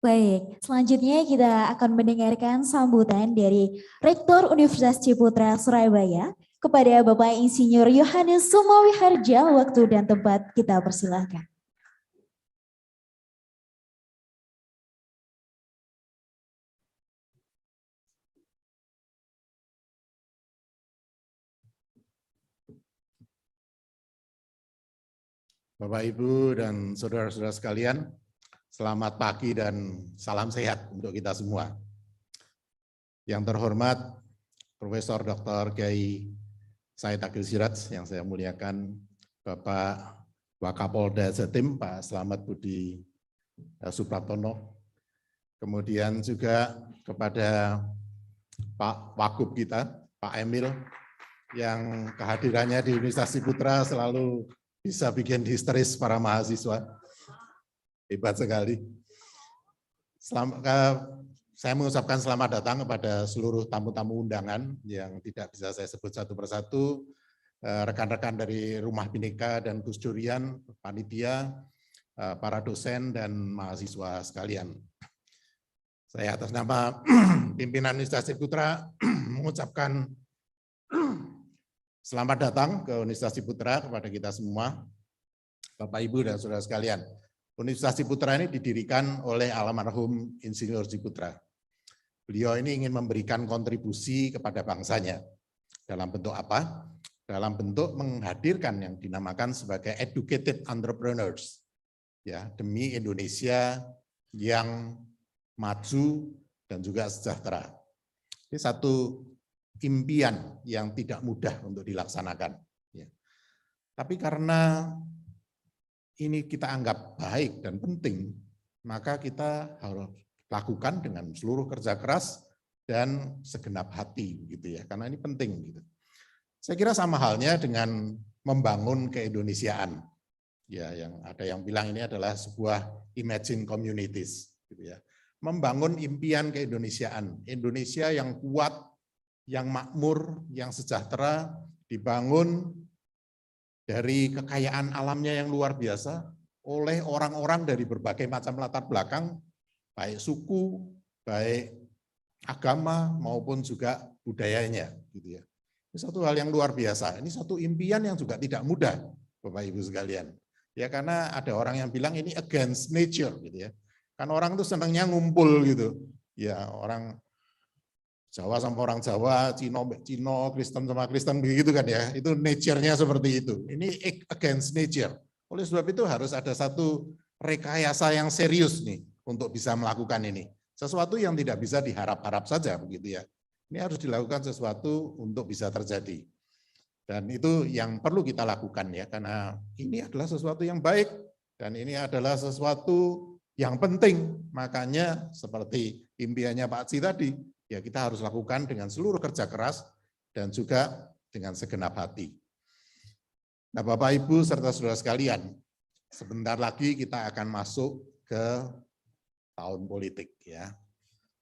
Baik, selanjutnya kita akan mendengarkan sambutan dari Rektor Universitas Ciputra Surabaya kepada Bapak Insinyur Yohanes Sumawi Harja. Waktu dan tempat kita persilahkan. Bapak, Ibu, dan saudara-saudara sekalian, selamat pagi dan salam sehat untuk kita semua. Yang terhormat Profesor Dr. Kiai Said Akil Siraj yang saya muliakan, Bapak Wakapolda Jatim, Pak Slamet Budi Supraptono, kemudian juga kepada Pak Wagub kita, Pak Emil, yang kehadirannya di Universitas Ciputra selalu bisa bikin histeris para mahasiswa. Hebat sekali. Saya mengucapkan selamat datang kepada seluruh tamu-tamu undangan yang tidak bisa saya sebut satu persatu, rekan-rekan dari Rumah Bhinneka dan Gus Durian, panitia, para dosen, dan mahasiswa sekalian. Saya atas nama pimpinan Universitas Ciputra mengucapkan selamat datang ke Universitas Ciputra kepada kita semua, Bapak, Ibu, dan saudara sekalian. Universitas Ciputra ini didirikan oleh almarhum Insinyur Ciputra. Beliau ini ingin memberikan kontribusi kepada bangsanya. Dalam bentuk apa? Dalam bentuk menghadirkan yang dinamakan sebagai educated entrepreneurs, ya, demi Indonesia yang maju dan juga sejahtera. Ini satu impian yang tidak mudah untuk dilaksanakan. Ya. Tapi karena ini kita anggap baik dan penting, maka kita harus lakukan dengan seluruh kerja keras dan segenap hati, gitu ya. Karena ini penting. Gitu. Saya kira sama halnya dengan membangun keindonesiaan. Ya, yang ada yang bilang ini adalah sebuah imagine communities, gitu ya. Membangun impian keindonesiaan, Indonesia yang kuat, yang makmur, yang sejahtera, dibangun dari kekayaan alamnya yang luar biasa oleh orang-orang dari berbagai macam latar belakang, baik suku, baik agama maupun juga budayanya, gitu ya. Ini satu hal yang luar biasa. Ini satu impian yang juga tidak mudah, Bapak Ibu sekalian. Ya, karena ada orang yang bilang ini against nature, gitu ya. Kan orang itu senangnya ngumpul gitu. Ya, orang Jawa sama orang Jawa, Cino, Kristen sama Kristen begitu kan ya. Itu nature-nya seperti itu. Ini against nature. Oleh sebab itu harus ada satu rekayasa yang serius nih untuk bisa melakukan ini. Sesuatu yang tidak bisa diharap-harap saja begitu ya. Ini harus dilakukan sesuatu untuk bisa terjadi. Dan itu yang perlu kita lakukan ya, karena ini adalah sesuatu yang baik dan ini adalah sesuatu yang penting. Makanya seperti impiannya Pak Ci tadi, ya kita harus lakukan dengan seluruh kerja keras dan juga dengan segenap hati. Nah, Bapak, Ibu, serta saudara sekalian, sebentar lagi kita akan masuk ke tahun politik ya.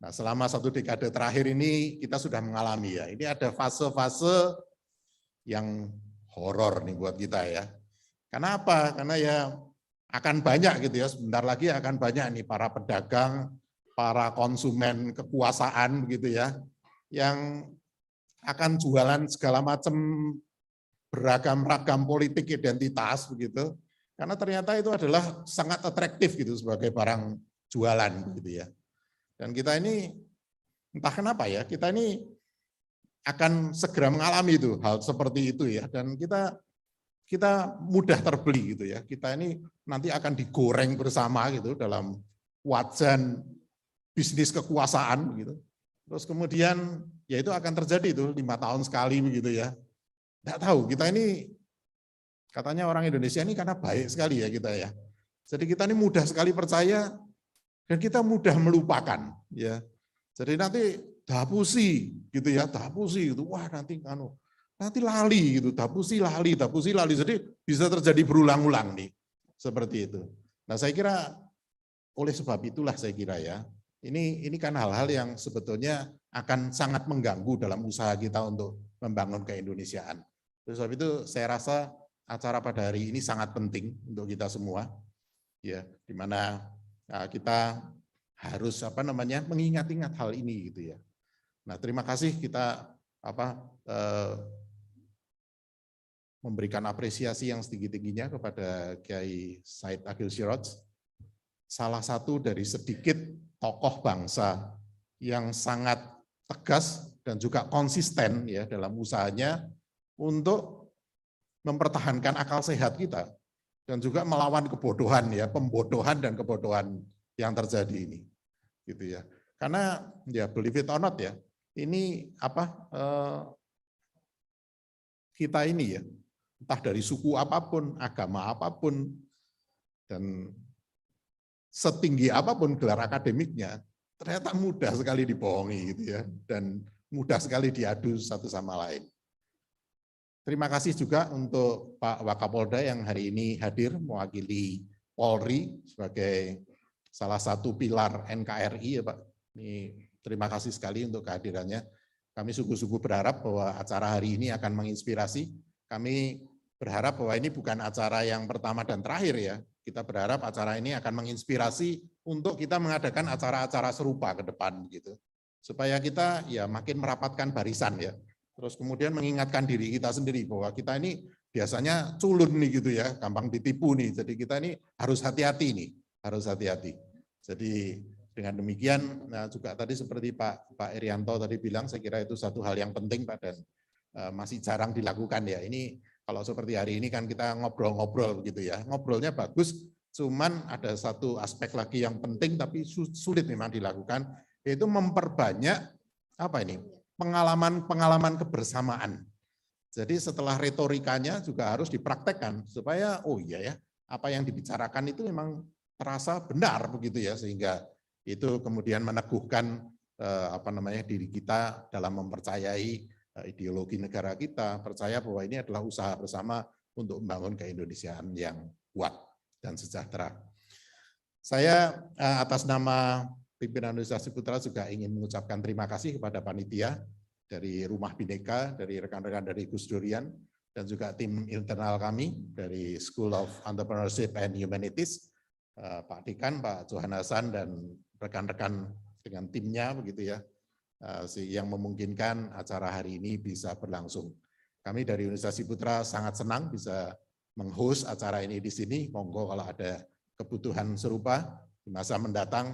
Nah, selama 1 dekade terakhir ini kita sudah mengalami ya, ini ada fase-fase yang horor nih buat kita ya. Kenapa? Karena ya akan banyak gitu ya, sebentar lagi akan banyak nih para pedagang, para konsumen kekuasaan begitu ya, yang akan jualan segala macam beragam-ragam politik identitas begitu, karena ternyata itu adalah sangat atraktif gitu sebagai barang jualan gitu ya. Dan kita ini entah kenapa ya, kita ini akan segera mengalami itu hal seperti itu ya, dan kita mudah terbeli gitu ya. Kita ini nanti akan digoreng bersama gitu dalam wajan bisnis kekuasaan gitu. Terus kemudian ya itu akan terjadi itu 5 tahun sekali begitu ya. Nggak tahu, kita ini katanya orang Indonesia ini karena baik sekali ya kita ya. Jadi kita ini mudah sekali percaya dan kita mudah melupakan ya. Jadi nanti dapusi gitu ya, dapusi gitu. Wah, nanti lali gitu, dapusi lali. Jadi bisa terjadi berulang-ulang nih. Seperti itu. Nah, saya kira oleh sebab itulah saya kira ya, ini kan hal-hal yang sebetulnya akan sangat mengganggu dalam usaha kita untuk membangun keindonesiaan. Oleh sebab itu saya rasa acara pada hari ini sangat penting untuk kita semua. Ya, di mana kita harus mengingat-ingat hal ini gitu ya. Nah, terima kasih kita memberikan apresiasi yang setinggi-tingginya kepada Kiai Said Agil Siraj, salah satu dari sedikit tokoh bangsa yang sangat tegas dan juga konsisten ya dalam usahanya untuk mempertahankan akal sehat kita dan juga melawan kebodohan ya, pembodohan dan kebodohan yang terjadi ini. Gitu ya. Karena ya believe it or not ya, ini kita ini ya, entah dari suku apapun, agama apapun, dan setinggi apapun gelar akademiknya, ternyata mudah sekali dibohongi gitu ya, dan mudah sekali diadu satu sama lain. Terima kasih juga untuk Pak Wakapolda yang hari ini hadir mewakili Polri sebagai salah satu pilar NKRI ya Pak. Ini terima kasih sekali untuk kehadirannya. Kami sungguh-sungguh berharap bahwa acara hari ini akan menginspirasi. Kami berharap bahwa ini bukan acara yang pertama dan terakhir ya. Kita berharap acara ini akan menginspirasi untuk kita mengadakan acara-acara serupa ke depan gitu. Supaya kita ya makin merapatkan barisan ya. Terus kemudian mengingatkan diri kita sendiri bahwa kita ini biasanya culun nih gitu ya, gampang ditipu nih. Jadi kita ini harus hati-hati nih, harus hati-hati. Jadi dengan demikian, nah juga tadi seperti Pak Irianto tadi bilang, saya kira itu satu hal yang penting Pak dan masih jarang dilakukan ya. Ini kalau seperti hari ini kan kita ngobrol-ngobrol begitu ya, ngobrolnya bagus, cuman ada satu aspek lagi yang penting tapi sulit memang dilakukan, yaitu memperbanyak pengalaman kebersamaan. Jadi setelah retorikanya juga harus dipraktekkan supaya oh iya ya, apa yang dibicarakan itu memang terasa benar begitu ya, sehingga itu kemudian meneguhkan diri kita dalam mempercayai ideologi negara kita, percaya bahwa ini adalah usaha bersama untuk membangun keindonesiaan yang kuat dan sejahtera. Saya atas nama pimpinan Universitas Ciputra juga ingin mengucapkan terima kasih kepada panitia dari Rumah Bhinneka, dari rekan-rekan dari Gus Durian, dan juga tim internal kami dari School of Entrepreneurship and Humanities, Pak Dekan, Pak Johan Hasan, dan rekan-rekan dengan timnya begitu ya, yang memungkinkan acara hari ini bisa berlangsung. Kami dari Universitas Ciputra sangat senang bisa meng-host acara ini di sini. Monggo kalau ada kebutuhan serupa di masa mendatang,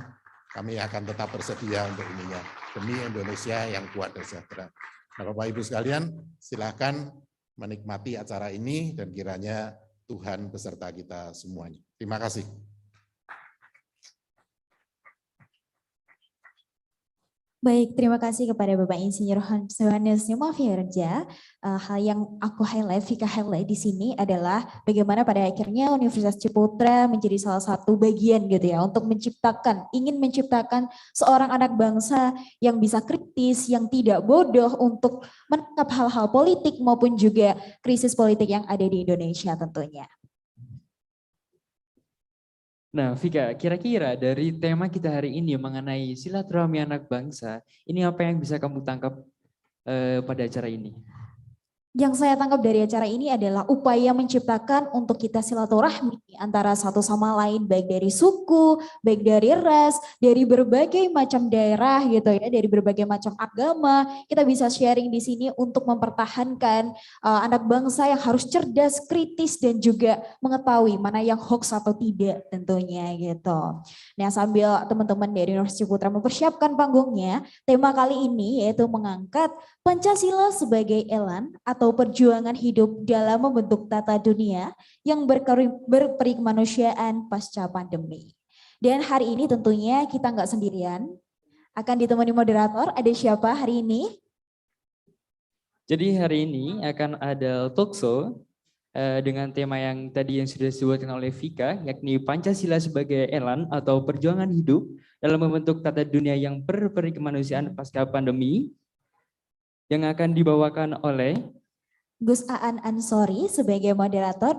kami akan tetap bersedia untuk ininya demi Indonesia yang kuat dan sejahtera. Nah, Bapak Ibu sekalian, silakan menikmati acara ini dan kiranya Tuhan beserta kita semuanya. Terima kasih. Baik, terima kasih kepada Bapak Insinyur Yohanes Nyoman Wiharja. Hal yang aku highlight di sini adalah bagaimana pada akhirnya Universitas Ciputra menjadi salah satu bagian gitu ya untuk ingin menciptakan seorang anak bangsa yang bisa kritis, yang tidak bodoh untuk menangkap hal-hal politik maupun juga krisis politik yang ada di Indonesia tentunya. Nah, Vika, kira-kira dari tema kita hari ini mengenai silaturahmi anak bangsa, ini apa yang bisa kamu tangkap pada acara ini? Yang saya tangkap dari acara ini adalah upaya menciptakan untuk kita silaturahmi antara satu sama lain, baik dari suku, baik dari ras, dari berbagai macam daerah gitu ya, dari berbagai macam agama. Kita bisa sharing di sini untuk mempertahankan anak bangsa yang harus cerdas, kritis, dan juga mengetahui mana yang hoax atau tidak tentunya gitu. Nah, sambil teman-teman dari Universitas Ciputra mempersiapkan panggungnya, tema kali ini yaitu mengangkat Pancasila sebagai elan atau perjuangan hidup dalam membentuk tata dunia yang berperi kemanusiaan pasca pandemi. Dan hari ini tentunya kita nggak sendirian, akan ditemani moderator. Ada siapa hari ini? Jadi hari ini akan ada talkshow dengan tema yang tadi yang sudah disebutkan oleh Vika, yakni Pancasila sebagai elan atau perjuangan hidup dalam membentuk tata dunia yang berperi kemanusiaan pasca pandemi, yang akan dibawakan oleh Gus Aan Ansori sebagai moderator.